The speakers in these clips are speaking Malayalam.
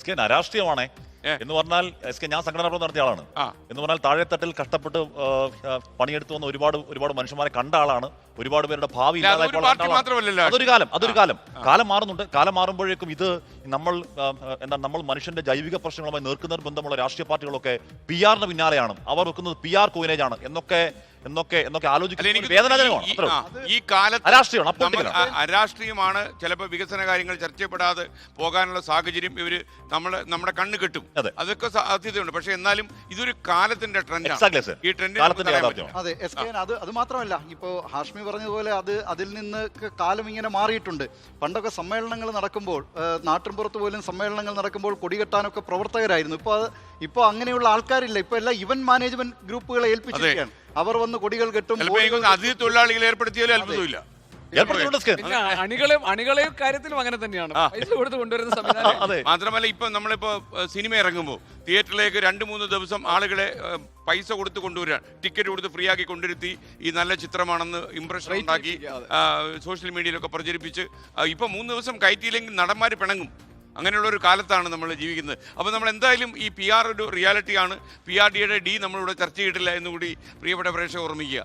SK അരാഷ്ട്രീയമാണേ എന്ന് പറഞ്ഞാൽ SK ഞാൻ സംഘടനാ പ്രവർത്തനം നടത്തിയ ആളാണ്. എന്ന് പറഞ്ഞാൽ താഴെത്തട്ടിൽ കഷ്ടപ്പെട്ട് പണിയെടുത്തു വന്ന ഒരുപാട് മനുഷ്യന്മാരെ കണ്ട ആളാണ്. ഒരുപാട് പേരുടെ ഭാവി അതൊരു കാലം മാറുന്നുണ്ട്. കാലം മാറുമ്പോഴേക്കും ഇത് നമ്മൾ മനുഷ്യന്റെ ജൈവിക പ്രശ്നങ്ങളുമായി നേർക്കുന്ന ബന്ധമുള്ള രാഷ്ട്രീയ പാർട്ടികളൊക്കെ PR-ന് പിന്നാലെയാണ്. അവർ വെക്കുന്നത് PR കോയിനേജ് ആണ് എന്നൊക്കെ ആലോചിക്കുന്നത് വേദനാജനകമാണ്. ഈ കാലത്ത് അരാഷ്ട്രീയമാണ്. ചിലപ്പോൾ വികസന കാര്യങ്ങൾ ചർച്ചപ്പെടാതെ പോകാനുള്ള സാഹചര്യം നമ്മുടെ കണ്ണ് കെട്ടും. അതൊക്കെ സാധ്യതയുണ്ട്. പക്ഷെ എന്നാലും ഇതൊരു കാലത്തിന്റെ ട്രെൻഡാണ്. ഈ ട്രെൻഡ് അതെ അത് മാത്രമല്ല, ഇപ്പോ ഹാഷ്മി പറഞ്ഞതുപോലെ അതിൽ നിന്ന് കാലം ഇങ്ങനെ മാറിയിട്ടുണ്ട്. പണ്ടൊക്കെ സമ്മേളനങ്ങൾ നടക്കുമ്പോൾ നാട്ടിൻപുറത്ത് പോലും സമ്മേളനങ്ങൾ നടക്കുമ്പോൾ കൊടികെട്ടാനൊക്കെ പ്രവർത്തകരായിരുന്നു. ഇപ്പൊ അങ്ങനെയുള്ള ആൾക്കാരില്ല. ഇപ്പൊ എല്ലാം ഇവന്റ് മാനേജ്മെന്റ് ഗ്രൂപ്പുകളെ ഏൽപ്പിച്ചിരിക്കുകയാണ്. അവർ വന്ന് കൊടികൾ കെട്ടും. അതിഥി തൊഴിലാളികളെ ഏർപ്പെടുത്തിയാലും അത്ഭുതമില്ല. അണികളെയും കാര്യത്തിലും അങ്ങനെ തന്നെയാണ്. പൈസ കൊടുത്ത് കൊണ്ടുവരുന്ന സംവിധാനം. മാത്രമല്ല നമ്മളിപ്പോ സിനിമ ഇറങ്ങുമ്പോൾ തിയേറ്ററിലേക്ക് 2-3 ദിവസം ആളുകളെ പൈസ കൊടുത്ത് കൊണ്ടുവരാൻ, ടിക്കറ്റ് കൊടുത്ത് ഫ്രീ ആക്കി കൊണ്ടുവരുത്തി ഈ നല്ല ചിത്രമാണെന്ന് ഇംപ്രഷൻ ഉണ്ടാക്കി സോഷ്യൽ മീഡിയയിലൊക്കെ പ്രചരിപ്പിച്ച് ഇപ്പൊ 3 ദിവസം കയറ്റിയില്ലെങ്കിൽ നടന്മാർ പിണങ്ങും. അങ്ങനെയുള്ള ഒരു കാലത്താണ് നമ്മൾ ജീവിക്കുന്നത്. അപ്പോൾ നമ്മൾ എന്തായാലും ഈ PR ഒരു റിയാലിറ്റിയാണ്. PRDയുടെ D നമ്മളിവിടെ ചർച്ച ചെയ്തിട്ടില്ല എന്നുകൂടി പ്രിയപ്പെട്ട പ്രേക്ഷകർ ഓർമ്മിക്കുക.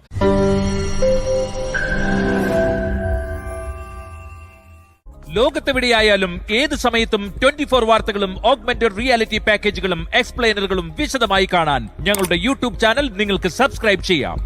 ലോകത്തെവിടെയായാലും ഏത് സമയത്തും 24 വാർത്തകളും ഓഗ്മെന്റഡ് റിയാലിറ്റി പാക്കേജുകളും എക്സ്പ്ലെയിനറുകളും വിശദമായി കാണാൻ ഞങ്ങളുടെ YouTube ചാനൽ നിങ്ങൾക്ക് സബ്സ്ക്രൈബ് ചെയ്യാം.